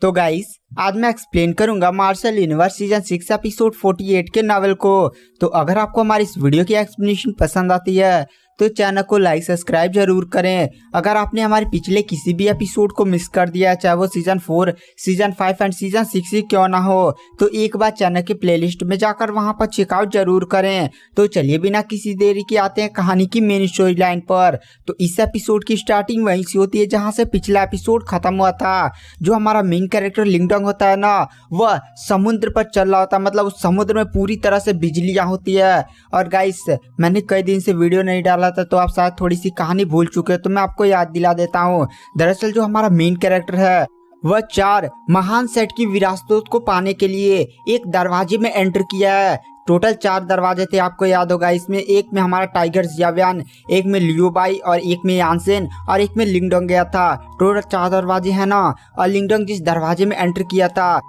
तो गाइस आज मैं एक्सप्लेन करूंगा मार्शल यूनिवर्स सीजन 6 एपिसोड 48 के नॉवेल को। तो अगर आपको हमारी इस वीडियो की एक्सप्लेनेशन पसंद आती है तो चैनल को लाइक सब्सक्राइब जरूर करें। अगर आपने हमारे पिछले किसी भी एपिसोड को मिस कर दिया है, चाहे वो सीजन 4, सीजन 5 एंड सीजन 6 ही क्यों ना हो, तो एक बार चैनल के प्लेलिस्ट में जाकर वहां पर चेकआउट जरूर करें। तो चलिए बिना किसी देरी के आते हैं कहानी की मेन स्टोरी लाइन पर। तो इस एपिसोड की स्टार्टिंग वहीं से होती है जहां से पिछला एपिसोड खत्म हुआ था। जो हमारा मेन कैरेक्टर लिंगडोंग होता है ना, वह समुद्र पर चल रहा होता है, मतलब उस समुद्र में पूरी तरह से बिजलियां होती है। और गाइस मैंने कई दिन से वीडियो नहीं डाला था तो आप शायद थोड़ी सी कहानी भूल चुके हैं, तो मैं आपको याद दिला देता हूँ। दरअसल जो हमारा मेन कैरेक्टर है वह 4 महान सेट की विरासतों को पाने के लिए एक दरवाजे में एंटर किया है। टोटल 4 दरवाजे थे, आपको याद होगा। इसमें एक में हमारा टाइगर जियाव्यान, एक में लियोबाई और एक में यानसेन और एक में लिंगडोंग गया था। टोटल 4 दरवाजे हैं ना। और लिंगडोंग जिस दरवाजे में एंटर किया था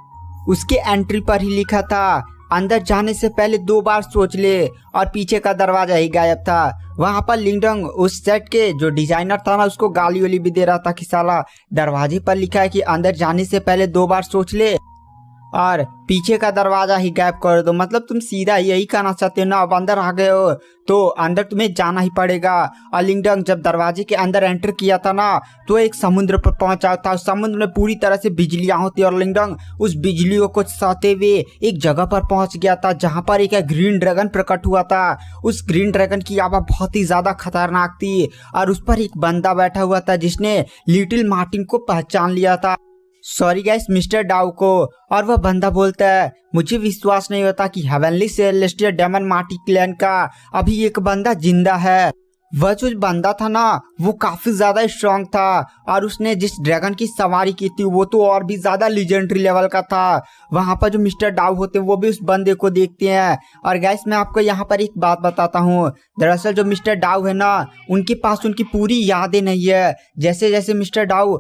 उसके एंट्री पर ही लिखा था अंदर जाने से पहले 2 बार सोच ले, और पीछे का दरवाजा ही गायब था। वहां पर लिंगडोंग उस सेट के जो डिजाइनर था ना उसको गाली वाली भी दे रहा था कि साला दरवाजे पर लिखा है कि अंदर जाने से पहले 2 बार सोच ले और पीछे का दरवाजा ही गायब कर दो। मतलब तुम सीधा यही कहना चाहते हो ना, अब अंदर आ गए हो तो अंदर तुम्हें जाना ही पड़ेगा। और लिंगडोंग जब दरवाजे के अंदर एंटर किया था ना तो एक समुद्र पर पहुंचा था। उस समुद्र में पूरी तरह से बिजलियां होती और लिंगडोंग उस बिजलियों को सहते हुए एक जगह पर पहुंच गया था जहां पर एक ग्रीन ड्रैगन प्रकट हुआ था। उस ग्रीन ड्रैगन की आवाज बहुत ही ज्यादा खतरनाक थी और उस पर एक बंदा बैठा हुआ था जिसने लिटिल मार्टिन को पहचान लिया था, सॉरी गाइस मिस्टर डाउ को। और वह बंदा बोलता है मुझे विश्वास नहीं होता कि heavenly celestial demon martial clan का अभी एक बंदा जिंदा है। वह जो बंदा था ना वो काफी ज्यादा स्ट्रांग था और उसने जिस ड्रैगन की सवारी की थी वो तो और भी ज्यादा लीजेंडरी लेवल का था। वहां पर जो मिस्टर डाउ होते हैं वो भी उस बंदे को देखते हैं। और गाइस मैं आपको यहाँ पर एक बात बताता हूँ, दरअसल जो मिस्टर डाउ है ना उनके पास उनकी पूरी यादें नहीं है। जैसे जैसे मिस्टर डाउ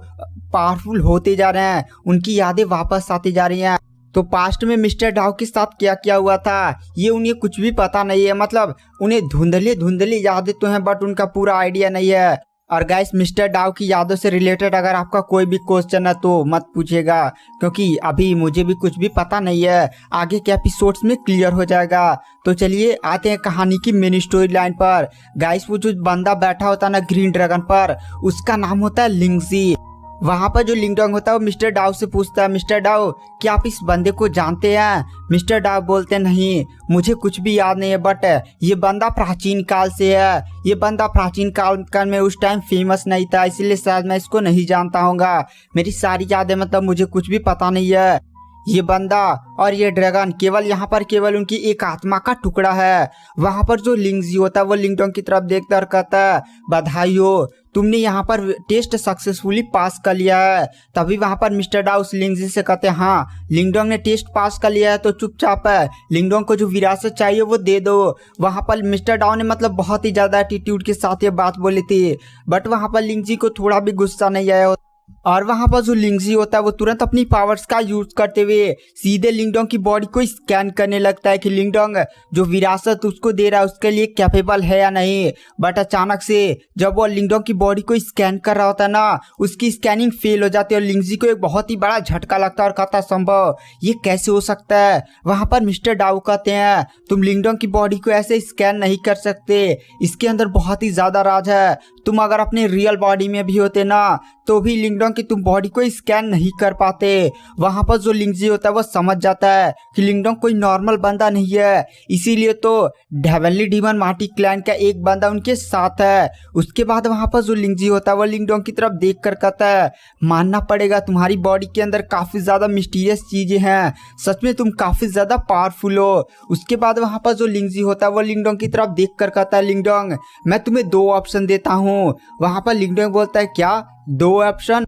पावरफुल होते जा रहे हैं उनकी यादें वापस आती जा रही हैं। तो पास्ट में मिस्टर डाउ के साथ क्या क्या हुआ था ये उन्हें कुछ भी पता नहीं है। मतलब उन्हें धुंधली यादें तो हैं बट उनका पूरा आइडिया नहीं है। और गाइस मिस्टर डाउ की यादों से रिलेटेड अगर आपका कोई भी क्वेश्चन है तो मत पूछिएगा, क्योंकि अभी मुझे भी कुछ भी पता नहीं है। आगे के एपिसोड्स में क्लियर हो जाएगा। तो चलिए आते हैं कहानी की मेन स्टोरी लाइन पर। गाइस वो जो बंदा बैठा होता है ना ग्रीन ड्रैगन पर, उसका नाम होता है लिंगजी। वहां पर जो लिंगडोंग होता है वो मिस्टर डाउ से पूछता है मिस्टर डाउ क्या आप इस बंदे को जानते हैं? मिस्टर डाउ बोलते नहीं मुझे कुछ भी याद नहीं है, बट ये बंदा प्राचीन काल से है। ये बंदा प्राचीन काल में उस टाइम फेमस नहीं था, इसलिए शायद मैं इसको नहीं जानता होगा। मेरी सारी यादें मतलब मुझे कुछ भी पता नहीं है। ये बंदा और ये ड्रैगन केवल यहाँ पर केवल उनकी एक आत्मा का टुकड़ा है। वहां पर जो लिंगजी होता है वो लिंगडोंग की तरफ देखता और कहता है बधाई हो, तुमने यहाँ पर टेस्ट सक्सेसफुली पास कर लिया है। तभी वहां पर मिस्टर डाउ लिंगजी से कहते हैं हाँ लिंगडोंग ने टेस्ट पास कर लिया है तो चुपचाप है लिंगडोंग को जो विरासत चाहिए वो दे दो। वहां पर मिस्टर डाउ ने मतलब बहुत ही ज्यादा एटीट्यूड के साथ ये बात बोली थी, बट वहां पर लिंगजी को थोड़ा भी गुस्सा नहीं आया। और वहां पर जो लिंगजी होता है वो तुरंत अपनी पावर्स का यूज करते हुए सीधे लिंगडोंग की बॉडी को स्कैन करने लगता है कि लिंगडोंग जो विरासत उसको दे रहा है उसके लिए कैपेबल है या नहीं। बट अचानक से जब वो लिंगडोंग की बॉडी को स्कैन कर रहा होता है ना उसकी स्कैनिंग फेल हो जाती है और लिंगजी को एक बहुत ही बड़ा झटका लगता है और कहता है संभव ये कैसे हो सकता है। वहां पर मिस्टर डाउ कहते हैं तुम लिंगडोंग की बॉडी को ऐसे स्कैन नहीं कर सकते, इसके अंदर बहुत ही ज्यादा राज है। तुम अगर अपने रियल बॉडी में भी होते ना तो भी लिंगडोंग की तुम बॉडी को स्कैन नहीं कर पाते। वहां पर जो लिंगजी होता है वो समझ जाता है कि लिंगडोंग कोई नॉर्मल बंदा नहीं है, इसीलिए तो हेवनली डीमन मार्टी क्लैन का एक बंदा उनके साथ है। उसके बाद वहां पर जो लिंगजी होता है वो लिंगडोंग की तरफ देख कर कहता है मानना पड़ेगा तुम्हारी बॉडी के अंदर काफी ज्यादा मिस्टीरियस चीजें हैं, सच में तुम काफी ज्यादा पावरफुल हो। उसके बाद वहां पर जो लिंगजी होता है वो लिंगडोंग की तरफ देख कर कहता है लिंगडोंग मैं तुम्हें 2 ऑप्शन देता हूँ। वहां पर लिंगडोंग बोलता है क्या 2 ऑप्शन?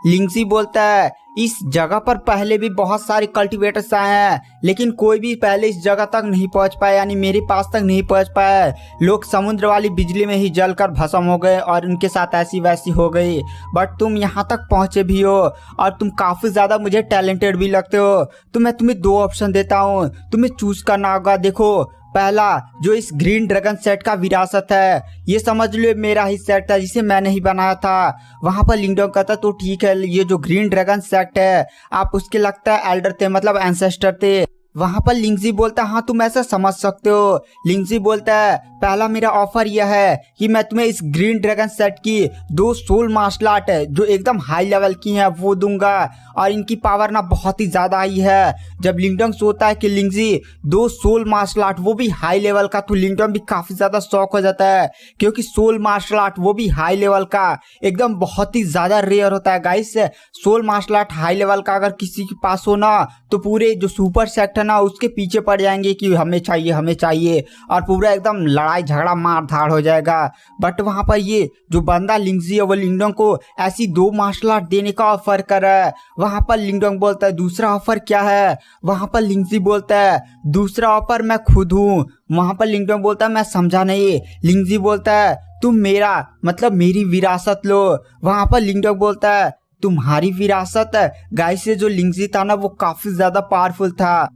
लिंगजी बोलता है इस जगह पर पहले भी बहुत सारे कल्टीवेटर्स आए हैं लेकिन कोई भी पहले इस जगह तक नहीं पहुंच पाया, यानी मेरे पास तक नहीं पहुंच पाया। लोग समुद्र वाली बिजली में ही जलकर भस्म हो गए और उनके साथ ऐसी वैसी हो गई, बट तुम यहाँ तक पहुंचे भी हो और तुम काफी ज्यादा मुझे टैलेंटेड भी लगते हो। तो मैं तुम्हें 2 ऑप्शन देता हूँ, तुम्हें चूज करना होगा। देखो पहला जो इस ग्रीन ड्रैगन सेट का विरासत है, ये समझ लो मेरा ही सेट था जिसे मैंने ही बनाया था। वहां पर लिंगडोंग कहता तो ठीक है, ये जो ग्रीन ड्रैगन सेट है आप उसके लगता है एल्डर थे, मतलब एंसेस्टर थे। वहां पर लिंगजी बोलता है हाँ तुम ऐसा समझ सकते हो। लिंगजी बोलता है पहला मेरा ऑफर यह है कि मैं तुम्हें इस ग्रीन ड्रैगन सेट की 2 सोल मार्शल आर्ट है जो एकदम हाई लेवल की हैं वो दूंगा, और इनकी पावर ना बहुत ही ज्यादा आई है। जब लिंगडोंग सोचता है कि लिंगजी 2 सोल मार्शल आर्ट वो भी हाई लेवल का, तो लिंगडोंग भी काफी ज्यादा शौक हो जाता है, क्योंकि सोल मार्शल आर्ट वो भी हाई लेवल का एकदम बहुत ही ज्यादा रेयर होता है guys. Soul martial art high level का अगर किसी के पास हो ना तो पूरे जो सुपर सेट है ना उसके पीछे पड़ जाएंगे कि हमें चाहिए, और पूरा एकदम लड़ाई झगड़ा मार धाड़ हो जाएगा। बट वहां पर ये जो बंदा लिंगजी है वो लिंगडोंग को ऐसी 2 मार्शल आर्ट देने का ऑफर कर रहा है। वहां पर लिंगडोंग बोलता है दूसरा ऑफर क्या है? वहां पर लिंगजी बोलता है दूसरा ऑफर मैं खुद हूँ। वहां पर लिंगडोंग बोलता है मैं समझा नहीं। लिंगजी बोलता है तुम मेरा मतलब मेरी विरासत लो। वहां पर लिंगडोंग बोलता है तुम्हारी विरासत? गाइस से जो लिंगजी था ना वो काफी ज्यादा पावरफुल था,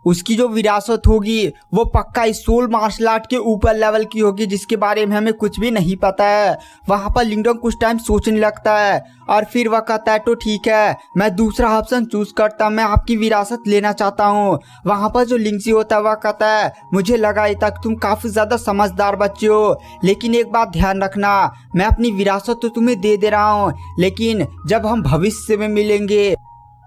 उसकी जो विरासत होगी वो पक्का इस सोल मार्शल आर्ट के ऊपर लेवल की होगी जिसके बारे में हमें कुछ भी नहीं पता है। वहां पर लिंगडोंग कुछ टाइम सोचने लगता है और फिर वह कहता है तो ठीक है मैं दूसरा ऑप्शन चूज करता, मैं आपकी विरासत लेना चाहता हूँ। वहां पर जो लिंगजी होता है वह कहता है मुझे लगा तक तुम काफी ज्यादा समझदार बच्चे हो, लेकिन एक बात ध्यान रखना, मैं अपनी विरासत तो तुम्हें दे रहा हूँ, लेकिन जब हम भविष्य में मिलेंगे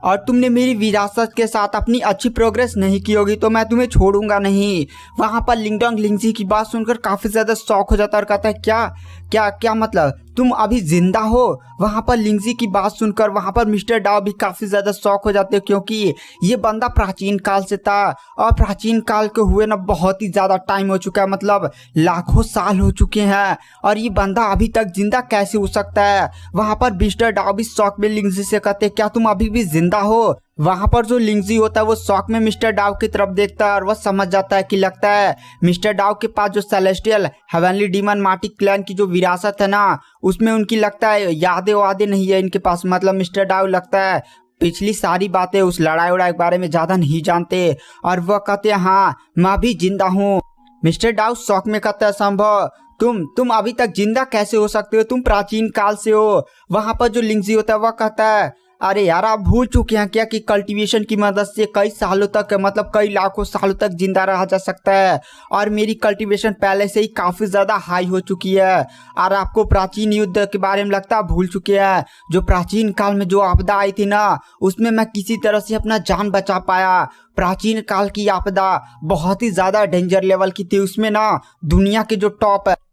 और तुमने मेरी विरासत के साथ अपनी अच्छी प्रोग्रेस नहीं की होगी तो मैं तुम्हें छोड़ूंगा नहीं। वहां पर लिंगडोंग लिंगजी की बात सुनकर काफी ज्यादा शॉक हो जाता है और कहता है क्या क्या क्या मतलब तुम अभी जिंदा हो? वहां पर लिंगजी की बात सुनकर वहां पर मिस्टर डाओ भी काफी ज्यादा शॉक हो जाते हैं, क्योंकि ये बंदा प्राचीन काल से था और प्राचीन काल के हुए ना बहुत ही ज्यादा टाइम हो चुका है, मतलब लाखों साल हो चुके हैं, और ये बंदा अभी तक जिंदा कैसे हो सकता है? वहां पर मिस्टर डाओ भी शॉक में लिंगजी से कहते क्या तुम अभी भी जिंदा हो? वहां पर जो लिंगजी होता है वो शॉक में मिस्टर डाव की तरफ देखता है और वह समझ जाता है कि लगता है मिस्टर डाव के पास जो celestial heavenly demon martial clan की जो विरासत है ना उसमें उनकी लगता है यादें वादे नहीं है इनके पास। मतलब मिस्टर डाव लगता है पिछली सारी बातें उस लड़ाई उड़ाई के बारे में ज्यादा नहीं जानते, और वह कहते हैं हाँ मैं भी जिंदा हूँ। मिस्टर डाव शॉक में कहता है संभव तुम अभी तक जिंदा कैसे हो सकते हो, तुम प्राचीन काल से हो। वहां पर जो लिंगजी होता है वह कहता है अरे यार आप भूल चुके हैं क्या कि कल्टीवेशन की मदद से कई सालों तक मतलब कई लाखों सालों तक जिंदा रहा जा सकता है, और मेरी कल्टीवेशन पहले से ही काफी ज्यादा हाई हो चुकी है। और आपको प्राचीन युद्ध के बारे में लगता है भूल चुके हैं, जो प्राचीन काल में जो आपदा आई थी ना उसमें मैं किसी तरह से अपना जान बचा पाया। प्राचीन काल की आपदा बहुत ही ज्यादा डेंजर लेवल की थी, उसमें ना दुनिया के जो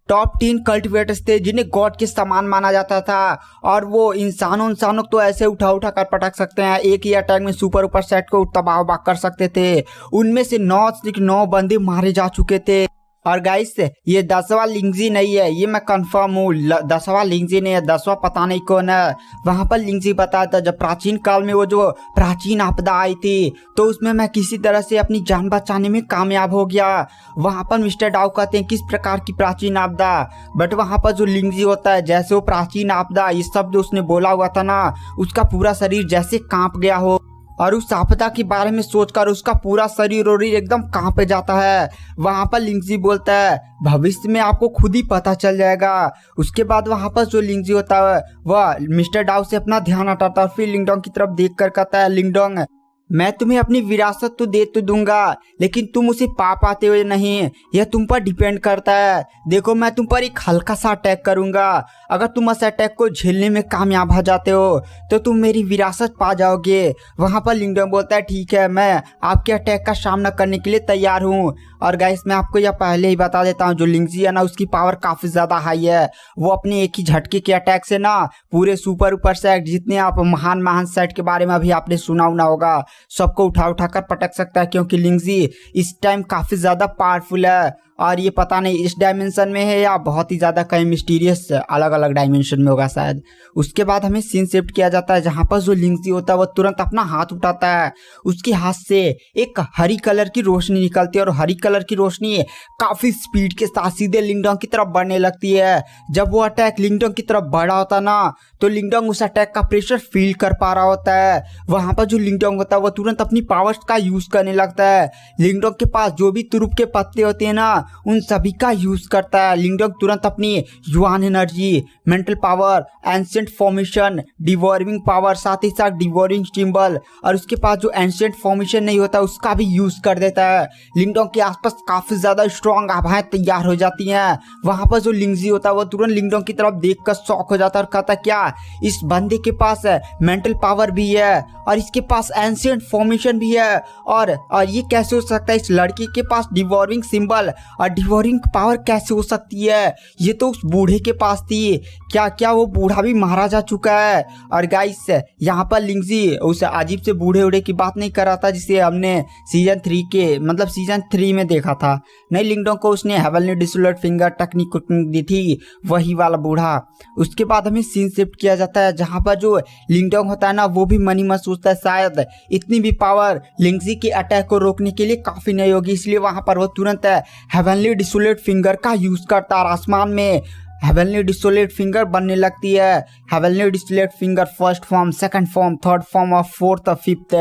टॉप 3 कल्टिवेटर्स थे जिन्हें गॉड के समान माना जाता था, और वो इंसानों तो ऐसे उठा कर पटक सकते हैं, एक ही अटैक में सुपर सेट को तबाह कर सकते थे। उनमें से 9 बंदे मारे जा चुके थे। और गाइस ये 10वां लिंगजी नहीं है, ये मैं कंफर्म हूँ 10वां लिंगजी नहीं है, 10वां पता नहीं कौन है। वहां पर लिंगजी बताया था जब प्राचीन काल में वो जो प्राचीन आपदा आई थी तो उसमें मैं किसी तरह से अपनी जान बचाने में कामयाब हो गया। वहां पर मिस्टर डाउ कहते हैं किस प्रकार की प्राचीन आपदा? बट वहां पर जो लिंगजी होता है जैसे वो प्राचीन आपदा ये सब जो उसने बोला हुआ था ना उसका पूरा शरीर जैसे कांप गया हो, और उस आपदा के बारे में सोचकर उसका पूरा शरीर एकदम कांप जाता है। वहां पर लिंगजी बोलता है भविष्य में आपको खुद ही पता चल जाएगा। उसके बाद वहां पर जो लिंगजी होता है वह मिस्टर डाउ से अपना ध्यान हटाता है और फिर लिंगडोंग की तरफ देख कर कहता है लिंगडोंग मैं तुम्हें अपनी विरासत तो दे तो दूंगा, लेकिन तुम उसे पा पाते हो नहीं यह तुम पर डिपेंड करता है। देखो मैं तुम पर एक हल्का सा अटैक करूंगा, अगर तुम इस अटैक को झेलने में कामयाब हो जाते हो तो तुम मेरी विरासत पा जाओगे। वहां पर लिंगडोंग बोलता है ठीक है मैं आपके अटैक का सामना करने के लिए तैयार हूँ। और गाइस मैं आपको यह पहले ही बता देता हूँ जो लिंगजी है ना उसकी पावर काफी ज्यादा हाई है। वो अपने एक ही झटके के अटैक से ना पूरे सुपर सेट जितने आप महान सेट के बारे में अभी आपने सुना होगा सबको उठा कर पटक सकता है, क्योंकि लिंगजी इस टाइम काफी ज्यादा पावरफुल है। और ये पता नहीं इस डायमेंशन में है या बहुत ही ज़्यादा कहीं मिस्टीरियस अलग अलग डायमेंशन में होगा शायद। उसके बाद हमें सीन शिफ्ट किया जाता है जहाँ पर जो लिंगजी होता है वो तुरंत अपना हाथ उठाता है, उसके हाथ से एक हरी कलर की रोशनी निकलती है और हरी कलर की रोशनी काफ़ी स्पीड के साथ सीधे लिंगडोंग की तरफ बढ़ने लगती है। जब वो अटैक लिंगडोंग की तरफ बढ़ा होता ना तो लिंगडोंग उस अटैक का प्रेशर फील कर पा रहा होता है। वहाँ पर जो लिंगडोंग होता है वो तुरंत अपनी पावर्स का यूज़ करने लगता है। लिंगडोंग के पास जो भी तुरुप के पत्ते होते हैं ना उन सभी का यूज़ करता है। लिंगडोंग तुरंत अपनी yuan energy, mental power, ancient formation, deworming power, साथ ही साथ डिवॉर्मिंग सिंबल और उसके पास जो एंशिएंट फॉर्मेशन नहीं होता उसका भी यूज़ कर देता है। लिंगडोंग के आसपास काफ़ी ज़्यादा स्ट्रॉन्ग आभाएं तैयार हो जाती हैं। वहाँ पर जो लिंगजी होता है वो तुरंत लिंगडोंग की तरफ देखकर शॉक हो जाता है और कहता है क्या इस बंदे के पास मेंटल पावर भी है और इसके पास एंशिएंट फॉर्मेशन भी है और ये कैसे हो सकता है? इस लड़की के पास डिवॉर्मिंग सिंबल और डिवॉर्मिंग पावर कैसे हो सकती है? ये तो उस बूढ़े के पास थी। क्या वो बूढ़ा भी मारा जा चुका है? और गाइस यहाँ पर लिंगजी उस अजीब से बूढ़े की बात नहीं कर रहा था जिसे हमने सीजन 3 में देखा था। नहीं, लिंगडोंग को उसने हेवनली डिसोलेट फिंगर टेक्निक दी थी, वही वाला बूढ़ा। उसके बाद हमें सीन शिफ्ट किया जाता है जहाँ पर जो लिंगडोंग होता है ना वो भी मनी में सोचता है शायद इतनी भी पावर लिंगजी के अटैक को रोकने के लिए काफ़ी नहीं होगी, इसलिए वहाँ पर वो तुरंत हेवनली डिसोलेट फिंगर का यूज़ करता है और आसमान में हेवनली डिसोलेट फिंगर बनने लगती है। Heavenly desolate finger first form, second form, third form और फोर्थ और फिफ्थ,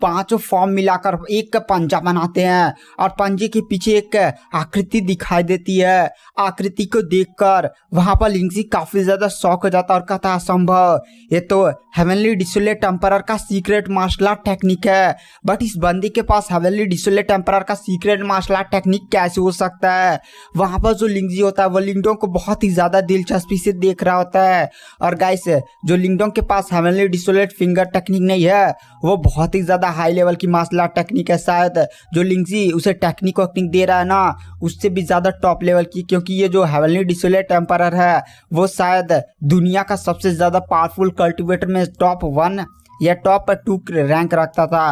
पांचों फॉर्म मिलाकर एक पंजा बनाते हैं और पंजे के पीछे एक आकृति दिखाई देती है। आकृति को देखकर वहां पर लिंगजी काफी ज्यादा शॉक हो जाता है और कहता है असंभव, ये तो हेवनली डिसोलेट एम्परर का सीक्रेट मार्शल आर्ट टेक्निक है। बट इस बंदी के पास हेवनली डिसोलेट एम्परर का सीक्रेट मार्शल आर्ट टेक्निक कैसे हो सकता है? वहां पर जो लिंगजी होता है वो लिंगडोंग को बहुत ही ज्यादा दिलचस्पी से देख रहा होता है। और गाइस जो लिंगडोंग के पास हेवनली डिसोलेट फिंगर टेक्निक नहीं है वो बहुत ही ज्यादा हाई लेवल की मार्शल आर्ट टेक्निक है। शायद जो लिंगजी उसे टेक्निक दे रहा है ना उससे भी ज्यादा टॉप लेवल की, क्योंकि ये जो हेवनली डिसोलेट एम्परर है वो शायद दुनिया का सबसे ज्यादा पावरफुल कल्टिवेटर में टॉप 1 या टॉप 2 रैंक रखता था।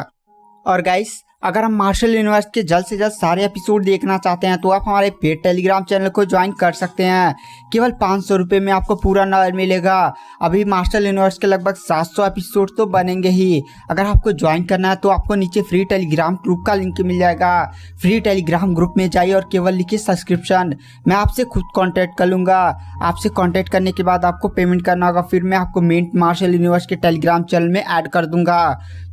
और गाइस अगर हम मार्शल यूनिवर्स के जल्द से जल्द सारे एपिसोड देखना चाहते हैं तो आप हमारे पेड टेलीग्राम चैनल को ज्वाइन कर सकते हैं। केवल 500 रुपये में आपको पूरा नॉलेज मिलेगा। अभी मार्शल यूनिवर्स के लगभग 700 एपिसोड तो बनेंगे ही। अगर आपको ज्वाइन करना है तो आपको नीचे फ्री टेलीग्राम ग्रुप का लिंक मिल जाएगा। फ्री टेलीग्राम ग्रुप में जाइए और केवल लिखिए सब्सक्रिप्शन, मैं आपसे खुद कॉन्टैक्ट कर लूँगा। आपसे कॉन्टैक्ट करने के बाद आपको पेमेंट करना होगा, फिर मैं आपको मेन मार्शल यूनिवर्स के टेलीग्राम चैनल में ऐड कर दूंगा।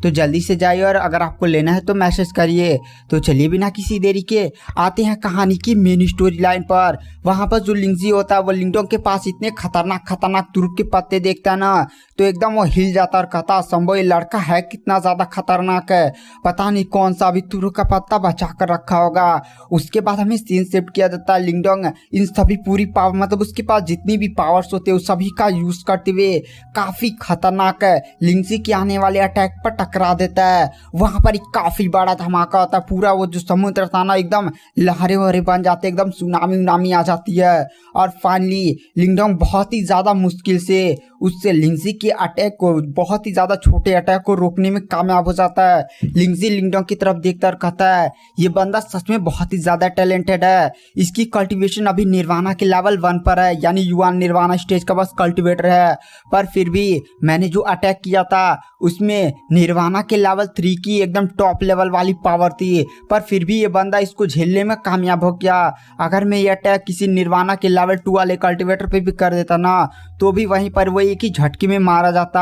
तो जल्दी से जाइए और अगर आपको लेना है तो मैसेज करिए। तो चलिए बिना किसी देरी के आते हैं कहानी की मेन स्टोरी लाइन पर। वहाँ पर जो लिंगजी होता है वो लिंगडोंग के पास इतने खतरनाक तुरुप के पत्ते देखता है ना तो एकदम वो हिल जाता और कहता संभव ये लड़का है कितना ज़्यादा खतरनाक है, पता नहीं कौन सा अभी तुरुप का पत्ता बचा कर रखा होगा। उसके बाद हमें सीन शिफ्ट किया जाता है। लिंगडोंग इन सभी पूरी पावर मतलब उसके पास जितनी भी पावर्स होते हैं उस सभी का यूज़ करते हुए काफ़ी खतरनाक लिंगजी के आने वाले अटैक पर टकरा देता है। वहाँ पर एक काफ़ी बड़ा धमाका होता है। पूरा वो जो समुद्र था ना एकदम लहरे वहरे बन जाते, एकदम सुनामी आ जाती है। और फाइनली लिंगडोंग बहुत ही ज़्यादा मुश्किल से उससे लिंगजी के अटैक को, बहुत ही ज़्यादा छोटे अटैक को रोकने में कामयाब हो जाता है। लिंगजी लिंगडोंग की तरफ देखता और कहता है ये बंदा सच में बहुत ही ज़्यादा टैलेंटेड है। इसकी कल्टीवेशन अभी निर्वाणा के लेवल 1 पर है, यानी युआन निर्वाणा स्टेज का बस कल्टीवेटर है। पर फिर भी मैंने जो अटैक किया था उसमें निर्वाणा के लेवल 3 की एकदम टॉप लेवल वाली पावर थी, पर फिर भी ये बंदा इसको झेलने में कामयाब हो गया। अगर मैं ये अटैक किसी निर्वाणा के लेवल 2 वाले कल्टीवेटर पे भी कर देता ना तो भी वहीं पर वो एक ही झटके में मारा जाता।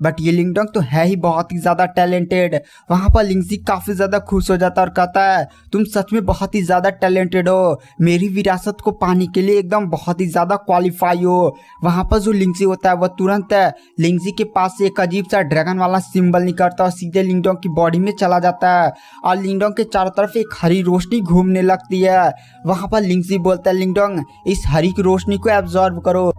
बट ये लिंगडोंग तो है ही बहुत ही ज़्यादा टैलेंटेड। वहाँ पर लिंगजी काफ़ी ज़्यादा खुश हो जाता और कहता है तुम सच में बहुत ही ज़्यादा टैलेंटेड हो, मेरी विरासत को पाने के लिए एकदम बहुत ही ज़्यादा क्वालिफाई हो। वहाँ पर जो लिंगजी होता है वह तुरंत लिंगजी के पास से एक अजीब सा ड्रैगन वाला सिंबल निकलता और सीधे लिंगडोंग की बॉडी में चला जाता है और लिंगडोंग के चारों तरफ एक हरी रोशनी घूमने लगती है। वहाँ पर लिंगजी बोलता है लिंगडोंग इस हरी की रोशनी को एब्जॉर्ब करो।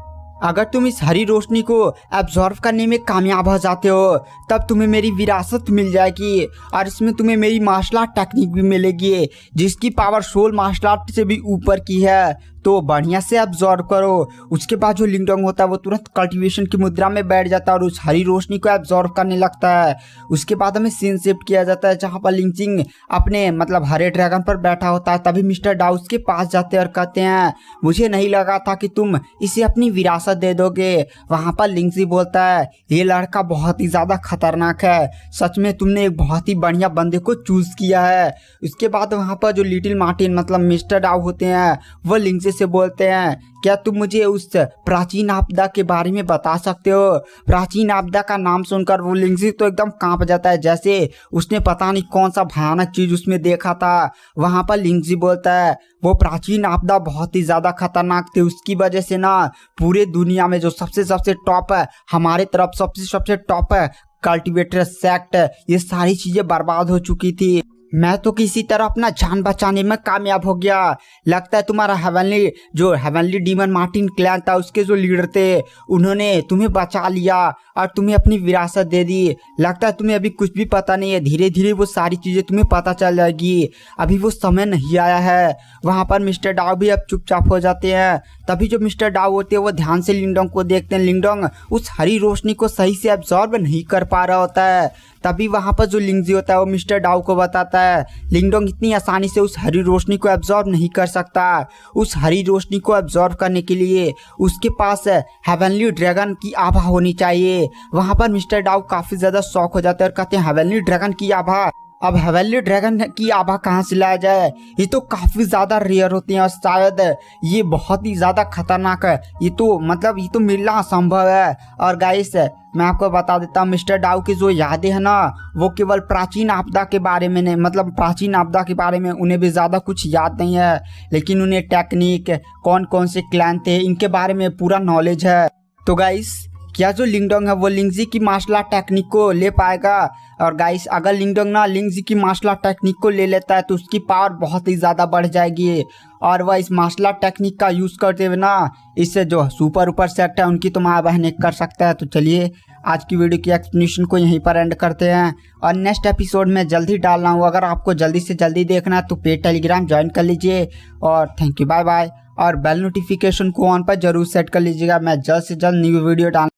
अगर तुम इस हरी रोशनी को एब्जॉर्व करने में कामयाब हो जाते हो तब तुम्हें मेरी विरासत मिल जाएगी और इसमें तुम्हें मेरी मार्शल आर्ट टेक्निक भी मिलेगी जिसकी पावर सोल मार्शल आर्ट से भी ऊपर की है। तो बढ़िया से एब्जॉर्ब करो। उसके बाद जो लिंगडोंग होता है वो तुरंत कल्टीवेशन की मुद्रा में बैठ जाता है और उस हरी रोशनी को एब्जॉर्ब करने लगता है। उसके बाद हमें सीन शिफ्ट किया जाता है जहाँ पर लिंगजिंग अपने मतलब हरे ड्रैगन पर बैठा होता है। तभी मिस्टर डाउ उसके पास जाते हैं और कहते हैं मुझे नहीं लगा था कि तुम इसे अपनी विरासत दे दोगे। वहाँ पर लिंगजी बोलता है ये लड़का बहुत ही ज़्यादा खतरनाक है, सच में तुमने एक बहुत ही बढ़िया बंदे को चूज किया है। उसके बाद वहाँ पर जो लिटिल मार्टिन मतलब मिस्टर डाउ होते हैं वो लिंगजी से बोलते हैं क्या तुम मुझे उस प्राचीन आपदा के बारे में बता सकते हो। प्राचीन आपदा का नाम सुनकर वो लिंगजी तो एकदम कांप जाता है जैसे उसने पता नहीं कौन सा भयानक चीज उसमें देखा था। वहां पर लिंगजी बोलता है वो प्राचीन आपदा बहुत ही ज्यादा खतरनाक थी, उसकी वजह से ना पूरे दुनिया में जो सबसे टॉप है हमारे तरफ सबसे टॉप है कल्टीवेटर सेक्ट, ये सारी चीजें बर्बाद हो चुकी थी। मैं तो किसी तरह अपना जान बचाने में कामयाब हो गया। लगता है तुम्हारा हेवनली डीमन मार्टिन क्लैन था उसके जो लीडर थे उन्होंने तुम्हें बचा लिया और तुम्हें अपनी विरासत दे दी। लगता है तुम्हें अभी कुछ भी पता नहीं है, धीरे धीरे वो सारी चीज़ें तुम्हें पता चल जाएगी, अभी वो समय नहीं आया है। वहाँ पर मिस्टर डाउ भी अब चुपचाप हो जाते हैं। तभी जो मिस्टर डाउ होते हैं वो ध्यान से लिंगडोंग को देखते हैं। लिंगडोंग उस हरी रोशनी को सही से एब्जॉर्ब नहीं कर पा रहा होता है। तभी वहाँ पर जो लिंगजी होता है वो मिस्टर डाउ को बताता है लिंगडोंग इतनी आसानी से उस हरी रोशनी को एब्जॉर्ब नहीं कर सकता। उस हरी रोशनी को एब्जॉर्ब करने के लिए उसके पास हेवनली ड्रैगन की आभा होनी चाहिए। वहाँ पर मिस्टर डाउ काफ़ी ज़्यादा शॉक हो जाते हैं और कहते हैं हेवनली ड्रैगन की आभा, अब हेवनली ड्रैगन की आभा कहाँ से लाया जाए, ये तो काफ़ी ज़्यादा रेयर होती हैं और शायद ये बहुत ही ज़्यादा खतरनाक है, ये तो मिलना असंभव है। और गाइस मैं आपको बता देता हूँ मिस्टर डाउ की जो यादें हैं ना वो केवल प्राचीन आपदा के बारे में नहीं, मतलब प्राचीन आपदा के बारे में उन्हें भी ज़्यादा कुछ याद नहीं है, लेकिन उन्हें टेक्निक कौन कौन से क्लैन थे इनके बारे में पूरा नॉलेज है। तो गाइस क्या जो लिंगडोंग है वो लिंगजी की मार्शल आर्ट टेक्निक को ले पाएगा। और गाइस अगर लिंगडोंग ना लिंगजी की मार्शल आर्ट टेक्निक को ले लेता है तो उसकी पावर बहुत ही ज़्यादा बढ़ जाएगी और वह इस मार्शल आर्ट टेक्निक का यूज़ करते हुए ना इससे जो सुपर सेक्ट है उनकी तो माँ बहन कर सकता है। तो चलिए आज की वीडियो की एक्सप्लेनेशन को यहीं पर एंड करते हैं और नेक्स्ट एपिसोड में जल्दी डाल रहा हूँ। अगर आपको जल्दी से जल्दी देखना है तो पेड टेलीग्राम ज्वाइन कर लीजिए और थैंक यू, बाय बाय। और बेल नोटिफिकेशन को ऑन पर जरूर सेट कर लीजिएगा, मैं जल्द से जल्द न्यू वीडियो डाल